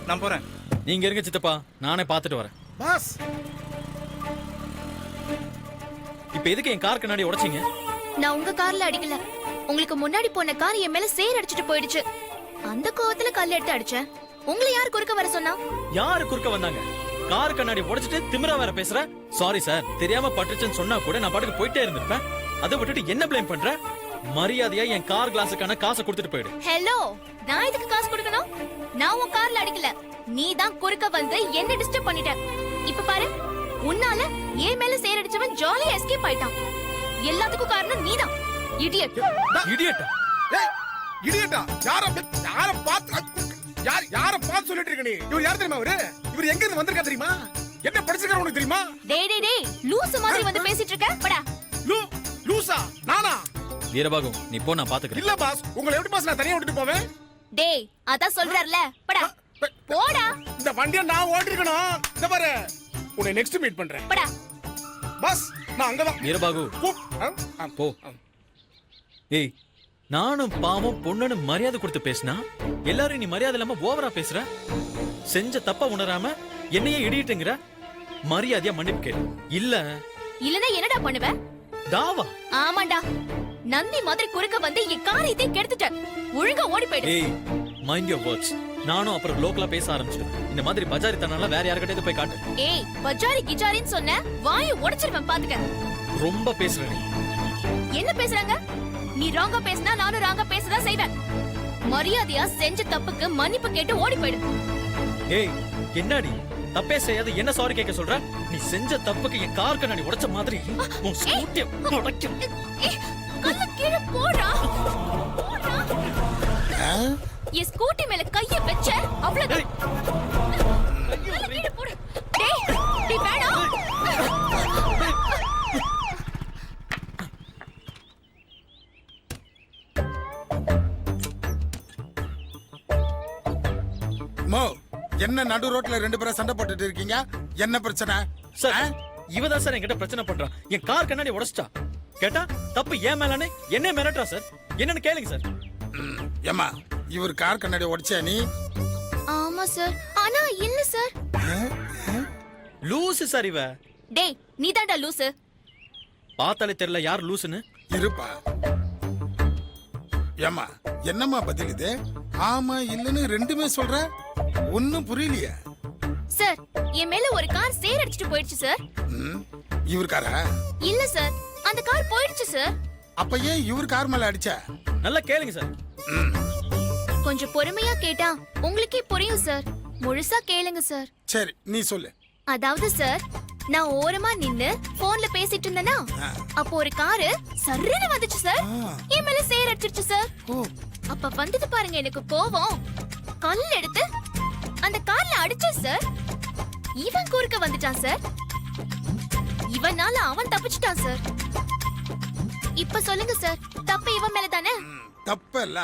நான் போறேன். நீங்க இருங்க சித்தப்பா, நானே பார்த்துட்டு வரேன். பாஸ் இப்ப எதுக்கு என் கார் கண்ணாடி உடைச்சீங்க? நான் உங்க கார்ல அடிக்கல. உங்களுக்கு முன்னாடி போன கார் என் மேல சேர் அடிச்சிட்டு போயிடுச்சு. அந்த கோவத்துல கல் எடுத்து அடிச்சேன். உங்களை யார் குறுக்க வர சொன்னா? யாரு குறுக்க வந்தாங்க? கார் கண்ணாடி உடைச்சிட்டு திமிரா வேற பேசுற? சாரி சார், தெரியாம பட்டுச்சுன்னு சொன்னா கூட நான் பாட்டுக்கு போயிட்டே இருந்திருப்பேன். அதை விட்டுட்டு என்ன ப்ளேம் பண்ற? மரியாதையா என் கார் கிளாஸுக்கான காசை கொடுத்துட்டு போயிடு. ஹலோ, நான் இதுக்கு காசு கொடுக்கணும்? நான் உன் கார்ல அடிக்கல. நீ தான் குறுக்க வந்து என்ன டிஸ்டர்ப் பண்ணிட்ட. இப்ப பாரு, உன்னால ஏன் மேல சேர் அடிச்சவன் ஜாலியா எஸ்கேப் ஆயிட்டான். எல்லாத்துக்கும் காரணம் நீதான். இடியட். இடியட்டா? ஏய் இடியட்டா? யார பார்த்து சொல்லிட்டு இருக்க நீ? இவர் யார் தெரியுமா? இவர் எங்க இருந்து வந்திருக்கா தெரியுமா? என்ன படிச்சிருக்காரு உனக்கு தெரியுமா? டேய் டேய் டேய், லூசு மாதிரி வந்து பேசிட்டு இருக்க. போடா. லூசா? நானா? வீரபாகு, நீ போ, நான் பாத்துக்கிறேன். இல்ல பாஸ், உங்களை எப்படி பாஸ் நான் தனியா விட்டுட்டு போவேன்? டேய், அதான் சொல்றார்ல. போடா. போடா. இந்த வண்டியை நான் ஓட்டிருக்கணும். இந்த பாரு, உன்னை நெக்ஸ்ட் மீட் பண்றேன். போடா. பாஸ், நான் அங்கதான். வீரபாகு போ. ஏய், நானும் பாவம் பொண்ணுன்னு மரியாதை கொடுத்து பேசினா எல்லாரும் நீ மரியாதை இல்லாம ஓவரா பேசுற. செஞ்ச தப்பா உணராம என்னையே இடிட்டுங்கிற. மரியாதையா மன்னிப்பு கேளு. இல்லனா என்னடா பண்ணுவ? தாவா? ஆமாண்டா, நந்தி மாதிரி குறுக்க வந்து என் காரியத்தை கெடுத்துட்ட. ஒழுங்கா ஓடி போயிடு. ஏய், மைண்ட் யுவர் வேர்ட்ஸ். நானும் அப்புறம் லோக்கலா பேச ஆரம்பிச்சிடுவேன். இந்த மாதிரி பஜாரி தனால வேற யார்கிட்டயும் போய் காட்டு. ஏய், பஜாரி கிஜாரின்னு சொன்ன வாயை உடைச்சிருவேன் பாத்துக்க. ரொம்ப பேசுற நீ. என்ன பேசுறாங்க? நீ ராங்கா பேசினா நானும் ராங்கா பேசதான் செய்வேன். மரியாதையா செஞ்ச தப்புக்கு மன்னிப்பு கேட்டு ஓடி போயிடு. ஏய், என்னடி தப்பே செய்யாத என்ன சாரி கேட்க சொல்ற? நீ செஞ்ச தப்புக்கு என் கார் கண்ணாடி உடைச்ச மாதிரி உன் ஸ்கூட்டியை உடைக்கும். கல்ல கீழே போடா. என் ஸ்கூட்டி மேல கைய வச்ச அவ்வளவுதான். கல்ல கீழே போடு. டேய், டேய் வேணாம். மோ, என்ன நடு ரோட்ல ரெண்டு பேரும் சண்டை போட்டுட்டு இருக்கீங்க? என்ன பிரச்சனை? சார், இவதான் சார் என்கிட்ட பிரச்சனை பண்றான். என் கார் கண்ணாடி உடைச்சிட்டா. கேட்டா தப்பு ஏன் மேலானே என்ன மிரட்டா சார்? என்னன்னு கேளுங்க சார். ஏமா, இவர் கார் கண்ணாடி உடைச்சா நீ? ஆமா சார், ஆனா இல்ல சார். லூசு சார் இவ. டேய், நீதான்டா லூசு. பார்த்தாலே தெரியல யார் லூசுன்னு. இருப்பா. ஏமா, என்னம்மா பதில் இது? ஆமா இல்லன்னு ரெண்டுமே சொல்ற, ஒன்னும் புரியலையே. சார், என் மேல ஒரு கார் சேர் அடிச்சிட்டு போயிடுச்சு சார். இவர் காரா? இல்ல சார், அந்த கார் போயிடுச்சு சார். அப்ப ஏன் இவர் கார் மேல அடிச்ச? நல்லா கேளுங்க சார். கொஞ்சம் பொறுமையா கேட்டா உங்களுக்கே புரியும் சார். முழுசா கேளுங்க சார். சரி, நீ சொல்லு. அதாவது சார், நான் ஓரமா நின்னு போன்ல பேசிட்டு இருந்தேனா, அப்போ ஒரு காரு சர்ருன்னு வந்துச்சு சார். என் மேல சேர் அடிச்சிருச்சு சார். அப்ப வந்தது பாருங்க எனக்கு கோவம். கல் எடுத்து அந்த கார்ல அடிச்சேன் சார். இவன் குறுக்க வந்துட்டான் சார். இவனால அவன் தப்பிச்சிட்டான் சார். இப்ப சொல்லுங்க சார், தப்பு இவன் மேல தானே? தப்பல்ல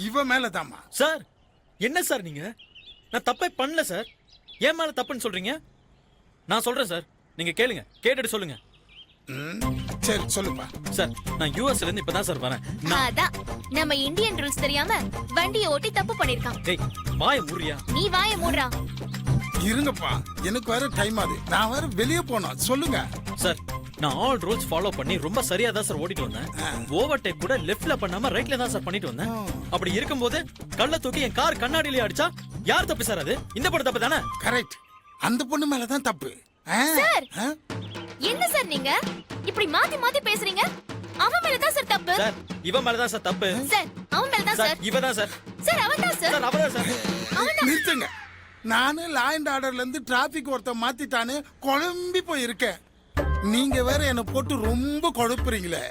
இவ மேலதாமா. சார், என்ன சார் நீங்க? நான் தப்பே பண்ணல சார். ஏன் மேல தப்புன்னு சொல்றீங்க? நான் சொல்றேன் சார், நீங்க கேளுங்க. கேட்டுட்டு சொல்லுங்க. சரி சொல்லுப்பா. சார், நான் யூஎஸ்ல இருந்து இப்பதான் சார் வரேன். அதான் நம்ம இந்தியன் ரூல்ஸ் தெரியாம வண்டியை ஓட்டி தப்பு பண்ணிருக்கான். டேய், வாய மூடுறியா? நீ வாயை மூடுறா. இருங்கப்பா, எனக்கு வேற டைம் ஆகுது. நான் வேற வெளியே போனோம். சொல்லுங்க சார். நான் ஆல் ரூல்ஸ் ஃபாலோ பண்ணி ரொம்ப சரியா தான் சார் ஓடிட்டு வந்தேன். ஓவர்டேக் கூட லெஃப்ட்ல பண்ணாம ரைட்ல தான் சார் பண்ணிட்டு வந்தேன். அப்படி இருக்கும்போது கள்ள தூக்கி என் கார் கண்ணாடியிலே அடிச்சா யார் தப்பு சார்? அது இந்த பொண்ணு தப்பு தானே? கரெக்ட். அந்த பொண்ணு மேலதான் தப்பு. சார், என்ன சார் நீங்க இப்படி மாத்தி மாத்தி பேசுறீங்க? அவன் மேல தான் சார் தப்பு. சார், இவன் மேல தான் சார் தப்பு. சார், அவன் மேல தான் சார். இவ தான் சார். சார், அவன் தான் சார். சார், அவதான் சார். நிறுத்துங்க. நானு லா அண்ட் ஆர்டர்ல இருந்து டிராபிக் ஒருத்த மாத்திட்டானு குழம்பி போய் இருக்கேன். நீங்க வேற என்ன போட்டு ரொம்ப குழப்புறீங்களே.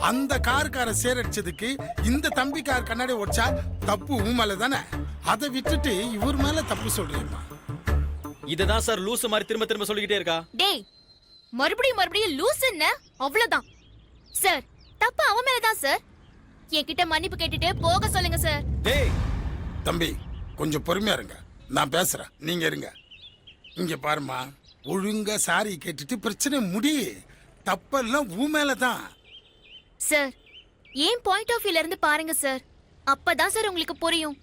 அந்த கார்கார சேரடிச்சதுக்கு இந்த தம்பி கார் கண்ணாடி உடைச்சா தப்பு உன் மேல தானே? அதை விட்டுட்டு இவர் மேல தப்பு சொல்றீங்களா? இததான் சார் லூசு மாதிரி திரும்ப திரும்ப சொல்லிக்கிட்டே இருக்கா. டேய், மறுபடியும் லூசுன்னு அவ்வளவுதான். சார், தப்பு அவன் மேல தான் சார். என்கிட்ட மன்னிப்பு கேட்டுட்டு போக சொல்லுங்க சார். டேய் தம்பி, கொஞ்சம் பொறுமையா இருங்க. நான் பேசுறேன், நீங்க இருங்க. இங்க பாருமா, ஒழுங்கா சாரி கேட்டுட்டு பிரச்சனை முடி. தப்பெல்லாம் உன் மேலதான். சார், ஏன் பாயிண்ட் ஆஃப் வியூல இருந்து பாருங்க சார். அப்பதான் சார் உங்களுக்கு புரியும்.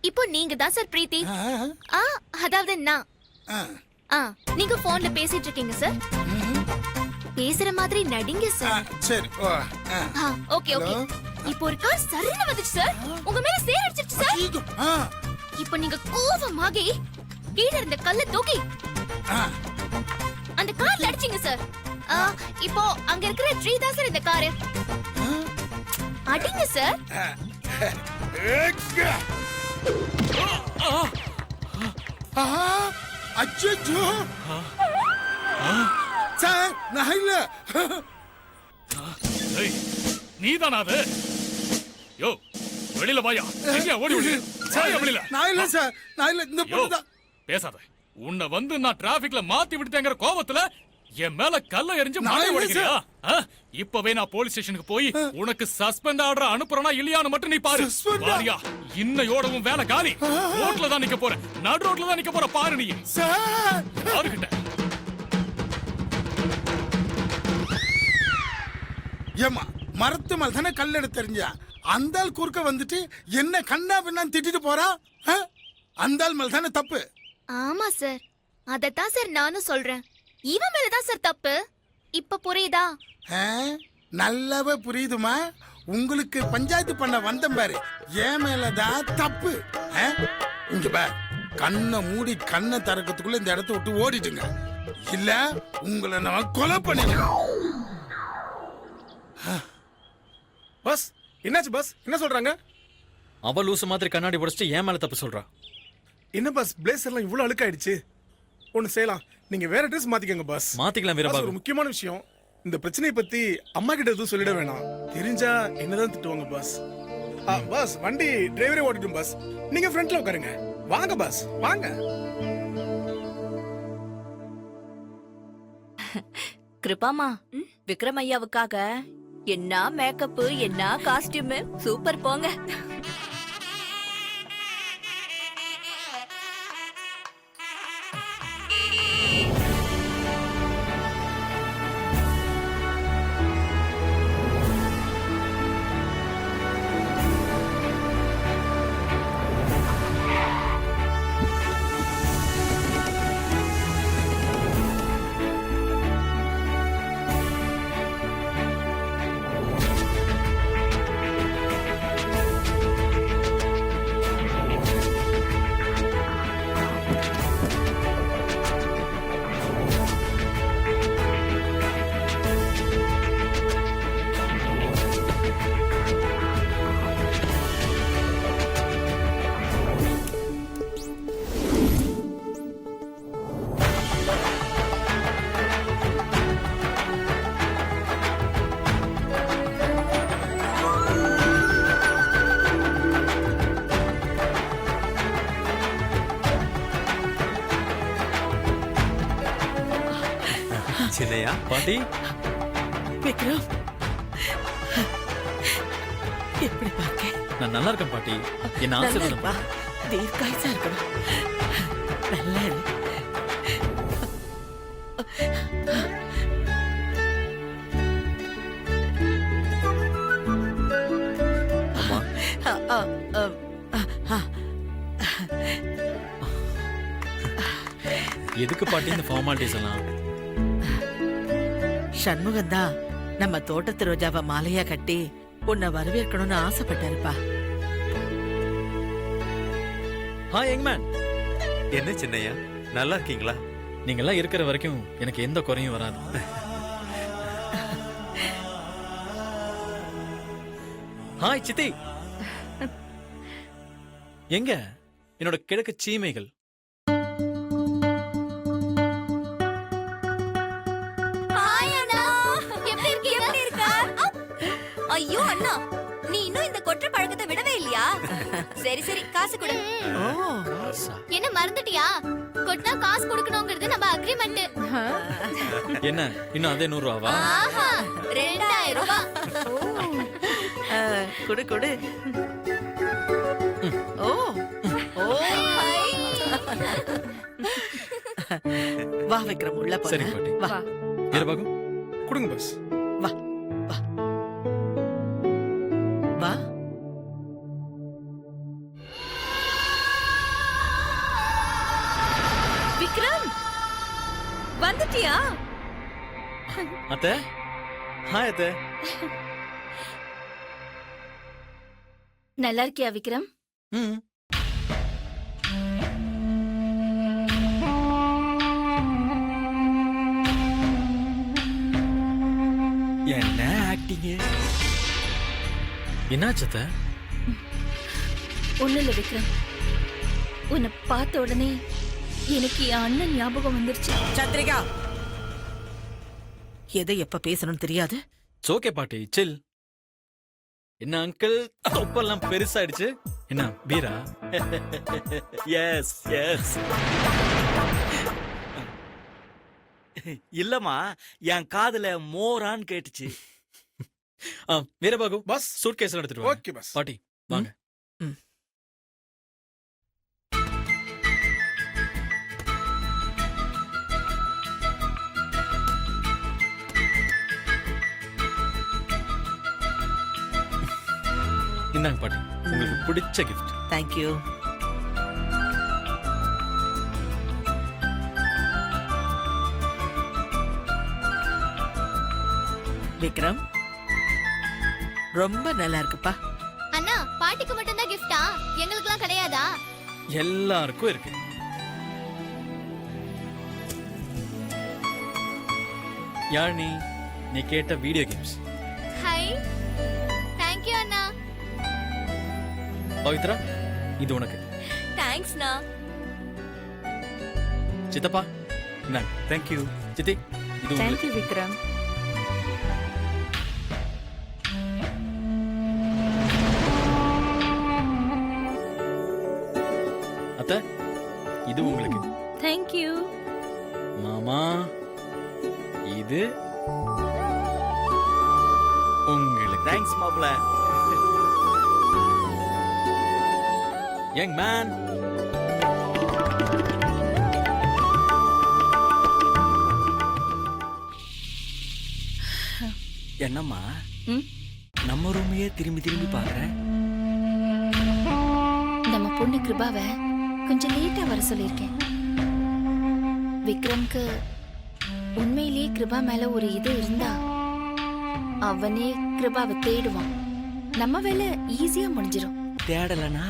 இப்போ நீங்க தான் சார் பிரீத்தி. ஆ, அதாவது நான். ஆ, நீங்க போன்ல பேசிட்டு இருக்கீங்க சார். பேசுற மாதிரி நடிங்க ஆ, சார். சரி ஓ, ஆ. Okay okay. இப்போ ஒரு கார் சர்ன்னு வந்துச்சு சார். உங்க மேல சேர் அடிச்சிருச்சு சார். ஐயோ, ஆ, இப்போ நீங்க கோவமாகி கீழ இருந்த கல்ல தூக்கி ஆ. அந்த கார்ல அடிச்சீங்க சார். இப்போ அங்க இருக்கிற ட்ரீ தான் சார் இந்த காரு. அடிங்க சார். ஏக்க. ஆ, அச்சச்சோ. சார் நான் இல்ல. ஏய், நீதானா அது? யோ, வெளியில வாயா. எங்க ஓடி ஓடி. வாயா வெளியில. நான் இல்ல சார், நான் இல்ல. இந்த யோ, பொண்ணு தான். பேசாத. உன்னை வந்து நான் டிராபிக்ல மாத்தி விட்டுட்டேங்கிற கோவத்துல என் மேல கல்ல எறிஞ்சு நான் மழை இல்ல உடைக்கிறியா? இப்பவே நான் போலீஸ் ஸ்டேஷனுக்கு போய் உனக்கு சஸ்பெண்ட் ஆர்டர் அனுப்புறனா இல்லையான்னு மட்டும் நீ பாரு. Suspend ஆ? வாரியா, இன்னையோடவும் வேலை காலி. ரோட்ல தான் நிக்க போற. நடு ரோட்ல தான் நிக்க போற பாரு நீ. சார். யாருகிட்ட? ஏமா மரத்து மேல தானே கல் எடுத்து தெரிஞ்சா அந்த ஆள் குறுக்க வந்துட்டு என்ன கண்ணா பின்னான்னு திட்டிட்டு போறா. ஆ? அந்த ஆள் மேல தானே தப்பு. ஆமா சார். அதத்தான் சார் நானும் சொல்றேன். இவன் மேலதான் சார் தப்பு. இப்ப புரியுதா? ஆ? நல்லாவே புரியுதுமா. உங்களுக்கு பஞ்சாயத்து பண்ண வந்தேன் பாரு, என் மேலதான் தப்பு. ஆ? இங்க பார், கண்ணை மூடி கண்ணை திறக்கிறதுக்குள்ள இந்த இடத்த விட்டு ஓடிடுங்க, இல்ல உங்களை நான் கொலை பண்ணிடுவேன். பஸ் என்னாச்சு பஸ்? என்ன சொல்றாங்க? அவ லூசு மாதிரி கண்ணாடி உடைச்சிட்டு ஏன் மேல தப்பு சொல்றா? என்ன பஸ் பிளேசர்லாம் இவ்வளவு அழுக்காயிடுச்சு? ஒன்னு செய்யலாம், நீங்க வேற ட்ரெஸ் மாத்திக்கங்க பஸ். மாத்திக்கலாம் பஸ், வீரபாகு. ஒரு முக்கியமான விஷயம், இந்த பிரச்சனையை பத்தி அம்மா கிட்ட எதுவும் சொல்லிட வேணாம். தெரிஞ்சா என்னதான் திட்டுவாங்க பஸ். பஸ் வண்டி டிரைவரே ஓட்டிடும் பஸ், நீங்க ஃப்ரண்ட்ல உட்காருங்க. வாங்க பஸ் வாங்க. கிருபாமா, விக்ரம் ஐயாவுக்காக என்ன மேக்கப், என்ன காஸ்டியூம், சூப்பர் போங்க. சின்னையா பாட்டி, விக்ரம், எப்படி பார்க்க? நான் நல்லா இருக்கேன் பாட்டி. என்ன நல்லா ஆசீர்வாதம் இருப்பா. தீர்க்காயுசா இருக்கணும். நல்லா இரு. அம்மா. அ, அ, அ, எதுக்கு பாட்டி இந்த ஃபார்மாலிட்டிஸ் எல்லாம்? சண்முகம் தான் நம்ம தோட்டத்து ரோஜாவை மாலையா கட்டி உன்னை வரவேற்கணும்னு ஆசைப்பட்டாருப்பா. Hi young man. என்ன சின்னையா, நல்லா இருக்கீங்களா? நீங்க எல்லாம் இருக்கிற வரைக்கும் எனக்கு எந்த குறையும் வராது. ஹாய் சித்தி. எங்க என்னோட கிழக்கு சீமைகள்? ஹாய் அண்ணா, எப்படி இருக்கீங்க? எப்படி இருக்க? ஐயோ அண்ணா, நீ இன்னும் இந்த கொற்ற பழக்கத்தை விடவே இல்லையா? சரி சரி, காசு கொடு. ஓ, என்ன மறந்துட்டியா? கொட்டினா காசு கொடுக்கணுங்கிறது நம்ம அக்ரிமெண்ட். என்ன இன்னும் அதே 100 ரூபாவா? ஆஹா, 2000 ரூபாய். குடு குடு. ஓ ஓ, வா விக்ரம், உள்ள சரி போறேன். பாட்டி. வா வீரபாகு, கொடுங்க பஸ். வா வா வா. வந்துட்டியா? அத்தை ஹாய் அத்தை. நல்லா இருக்கியா விக்ரம்? ம் என்ன ஆக்டிங்? என்னாச்சு அத்தை? ஒண்ணு இல்ல விக்ரம், உன்னை பார்த்த உடனே எனக்கு என் அண்ணன் ஞாபகம் வந்துருச்சு. சந்திரிகா, எதை எப்ப பேசணும்னு தெரியாது. ஓகே பாட்டி சில். என்ன அங்கிள் தொப்பெல்லாம் பெருசாயிடுச்சு? என்ன பீரா? S S. இல்லம்மா, என் காதுல மோரான்னு கேட்டுச்சு. வீரபாகு பாஸ். சூட் கேஸ்ல எடுத்துட்டு வாங்க. Okay boss. பாட்டி வாங்க. ம். இந்தாங்க பாட்டி, உங்களுக்கு பிடிச்ச கிஃப்ட். தேங்க்யூ. விக்ரம், ரொம்ப நல்லா இருக்குப்பா. அண்ணா, பாட்டிக்கு மட்டும் தான் கிஃப்டா? எங்களுக்குலாம் கிடையாதா? எல்லாருக்கும் இருக்கு. யாழினி, நீ கேட்ட வீடியோ கேம்ஸ். ஹாய், தேங்க்யூ அண்ணா. பவித்ரா, இது உனக்கு. தேங்க்ஸ்ண்ணா. சித்தப்பா இந்தாங்க. தேங்க்யூ. சித்தி, இது உங்களுக்கு. விக்ரம். அத்தை, இது உங்களுக்கு. தேங்க்யூ. மாமா, இது உங்களுக்கு. தேங்க்ஸ் மாப்ள. Young man. என்னம்மா, ம்? நம்ம ரூமையே திரும்பி திரும்பி பாக்குறேன். நம்ம பொண்ணு கிருபாவை கொஞ்சம் லேட்டா வர சொல்லியிருக்கேன். விக்ரம்க்கு உண்மையிலேயே கிருபா மேல ஒரு இது இருந்தா அவனே கிருபாவை தேடுவான். நம்ம வேலை ஈஸியா முடிஞ்சிடும். தேடலனா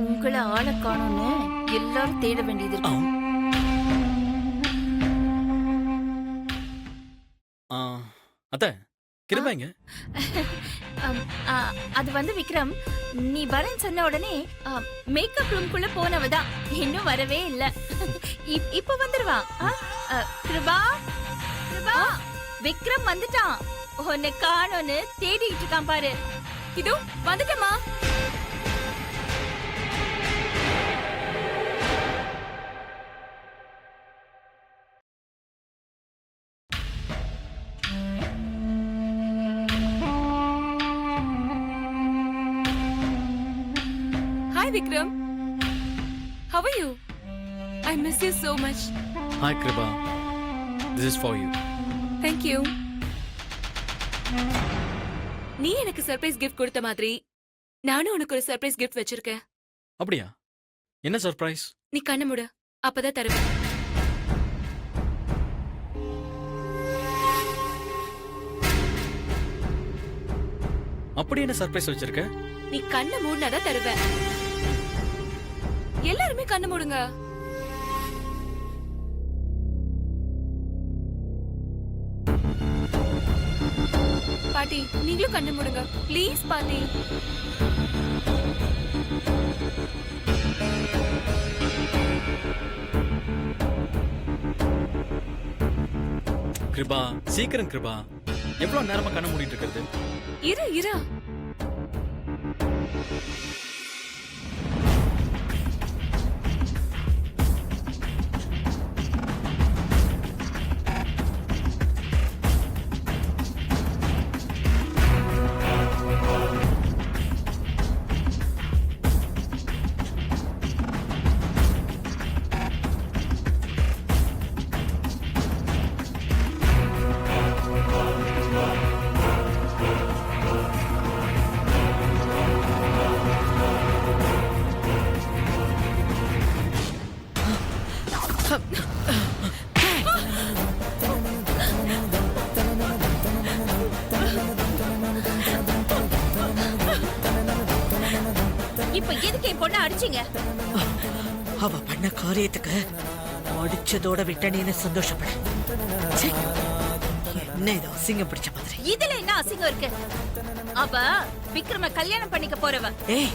உங்களை ஆளை காணோன்னு எல்லாரும் தேட வேண்டியது இருக்கும். அத்தை, கிருபாங்க. அது வந்து விக்ரம், நீ வரேன்னு சொன்ன உடனே மேக்கப் ரூம்குள்ள போனவதான் இன்னும் வரவே இல்ல. இப்ப வந்துருவா. கிருபா, கிருபா, விக்ரம் வந்துட்டான். உன்னை காணோன்னு தேடிட்டு இருக்கான் பாரு. இதோ வந்துட்டமா. Hi Vikram. How are you? I miss you so much. Hi Kriba. This is for you. Thank you. நீ எனக்கு சர்ப்ரைஸ் gift கொடுத்த மாதிரி நானும் உனக்கு ஒரு சர்ப்ரைஸ் gift வச்சிருக்கேன். அப்படியா? என்ன சர்ப்ரைஸ்? நீ கண்ணு மூடு, அப்பதான் தருவேன். அப்படி என்ன சர்ப்ரைஸ் வச்சிருக்க? நீ கண்ணு மூடுனாதான் தருவேன். எல்லாருமே கண்ணு மூடுங்க. பாட்டி, நீங்களும் கண்ணு மூடுங்க ப்ளீஸ் பாட்டி. கிருபா, சீக்கிரம் கிருபா. எவ்வளவு நேரமா கண்ண மூடிட்டு இருக்கிறது? இரு இரு. அடிச்சீங்க? அவ பண்ண காரியத்துக்கு அடிச்சதோட விட்டனேன்னு சந்தோஷப்படு. ச்சே, என்ன இது அசிங்கம் பிடிச்ச மாதிரி. இதுல என்ன அசிங்கம் இருக்கு? அவ விக்ரம கல்யாணம் பண்ணிக்க போறவ. ஏய்,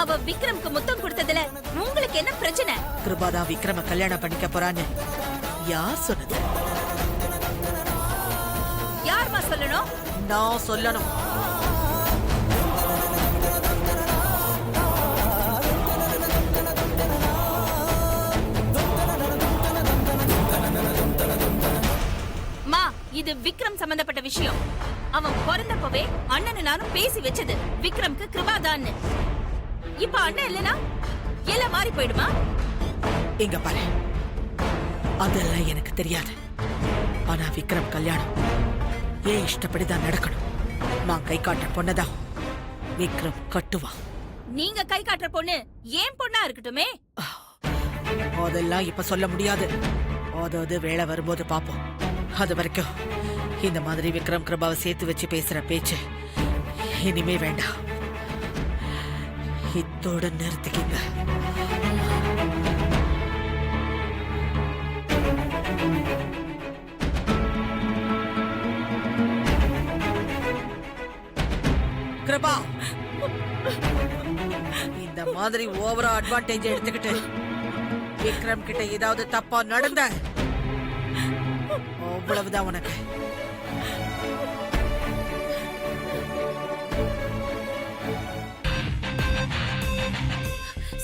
அவ விக்ரம்க்கு முத்தம் கொடுத்ததுல உங்களுக்கு என்ன பிரச்சனை? கிருபாதான் விக்ரம கல்யாணம் பண்ணிக்க போறான்னு யார் சொன்னது? யார்மா சொல்லணும்? நான் சொல்லணும். மா, இது விக்ரம் சம்பந்தப்பட்ட விஷயம். அவன் பிறந்தப்பவே அண்ணன் நானும் பேசி வச்சது விக்ரம்க்கு கிருபாதான்னு. இப்ப அண்ணன் இல்லனா எல்லாம் மாறி போயிடுமா? இங்க பாரு, அதெல்லாம் எனக்கு தெரியாது. ஆனா விக்ரம் கல்யாணம் ஏன் இஷ்டப்படிதான் நடக்கணும். நான் கை காட்டுற பொண்ணதான் விக்ரம் கட்டுவான். நீங்க கை காட்டுற பொண்ணு ஏன் பொண்ணா இருக்கட்டுமே. அதெல்லாம் இப்ப சொல்ல முடியாது. அதாவது வேலை வரும்போது பாப்போம். அது வரைக்கும் இந்த மாதிரி விக்ரம் கிருபாவை சேர்த்து வச்சு பேசுற பேச்சு இனிமே வேண்டாம். இத்தோட நிறுத்திக்கிங்க. கிருபா, இந்த மாதிரி ஓவரா அட்வான்டேஜ் எடுத்துக்கிட்டு விக்ரம் கிட்ட ஏதாவது தப்பா நடந்த அவ்வளவுதான் உனக்கு.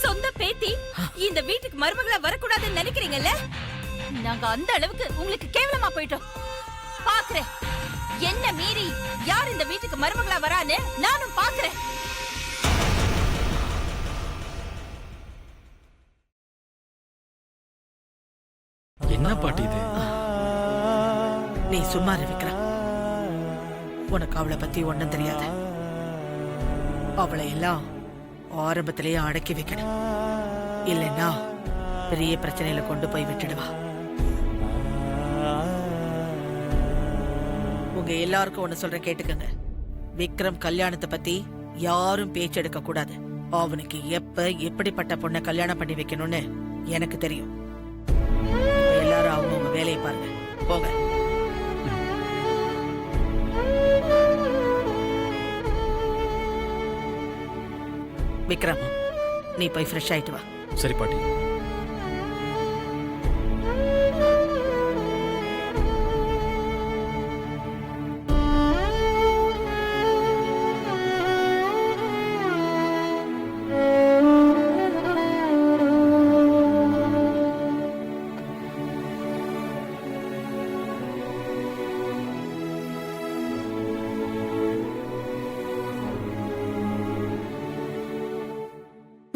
சொந்த பேத்தி இந்த வீட்டுக்கு மருமகளா வரக்கூடாதுன்னு நினைக்கிறீங்கல்ல? நாங்க அந்த அளவுக்கு உங்களுக்கு கேவலமா போயிட்டோம். பாக்குறேன், என்ன மீறி யார் இந்த வீட்டுக்கு மருமகளா வரான்னு நானும் பாக்குறேன். என்ன பாட்டி இது? நீ சும்மா இரு விக்ரம். உனக்கு அவளை பத்தி ஒண்ணும் தெரியாது. அவளை எல்லாம் ஆரம்பத்திலேயே அடக்கி வைக்கணும். இல்லைன்னா பெரிய பிரச்சனையில கொண்டு போய் விட்டுடுவா. உங்க எல்லாருக்கும் ஒண்ணு சொல்ற கேட்டுக்கங்க. விக்ரம் கல்யாணத்தை பத்தி யாரும் பேச்செடுக்க கூடாது. அவனுக்கு எப்ப எப்படிப்பட்ட பொண்ணை கல்யாணம் பண்ணி வைக்கணும்னு எனக்கு தெரியும். இப்ப எல்லாரும் அவங்கவுங்க வேலையை பாருங்க. போங்க. விக்ரம், நீ போய் ஃப்ரெஷ் ஆயிட்டு வா. சரி பாட்டி.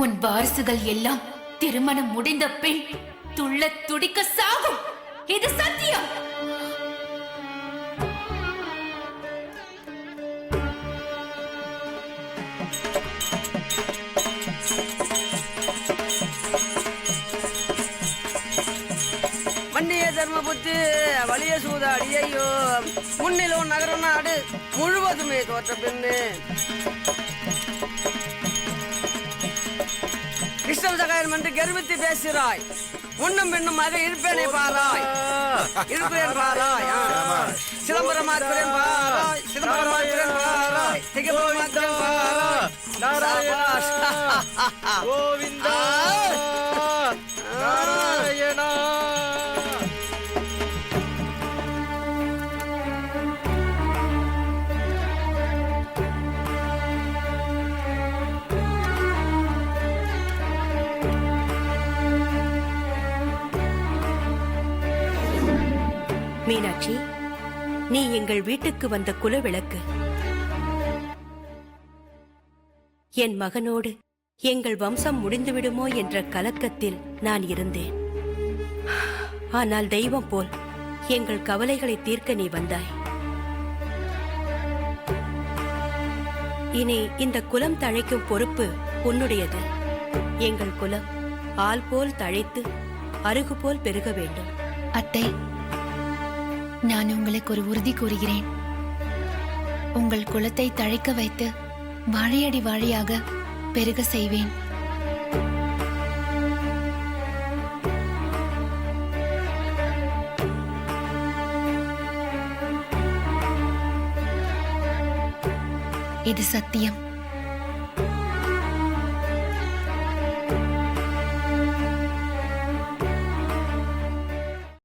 உன் வாரிசுகள் எல்லாம் திருமணம் முடிந்த பின் துள்ள துடிக்க சாகும். இது சத்தியம். வன்னிய தர்மபுத்தி வலிய சூதாடி ஐயோ முன்னிலோ நகர நாடு முழுவதுமே தோற்ற பெண்ணு. கிருஷ்ண சகாயம் என்று கர்வித்து பேசுகிறாய். முன்னும் பெண்ணும் ஆக இருப்பேனே பாராய். இருப்பேன் பாராய். சிதம்பரம் மாத்திரன் பாராய். சிதம்பரம் மாத்திரன் பாராய். திகம்பரம் மாத்திரன் பாராய். கோவிந்தா நாராயணா. மீனாட்சி, நீ எங்கள் வீட்டுக்கு வந்த குலவிளக்கு. என் மகனோடு எங்கள் வம்சம் முடிந்துவிடுமோ என்ற கலக்கத்தில் நான் இருந்தேன். ஆனால் தெய்வம் போல் எங்கள் கவலைகளை தீர்க்க நீ வந்தாய். இனி இந்த குலம் தழைக்கும் பொறுப்பு உன்னுடையது. எங்கள் குலம் ஆள் போல் தழைத்து அருகு போல் பெருக வேண்டும். அத்தை, நான் உங்களுக்கு ஒரு உறுதி கூறுகிறேன். உங்கள் குலத்தை தழைக்க வைத்து வாழையடி வாழையாக பெருக செய்வேன். இது சத்தியம்.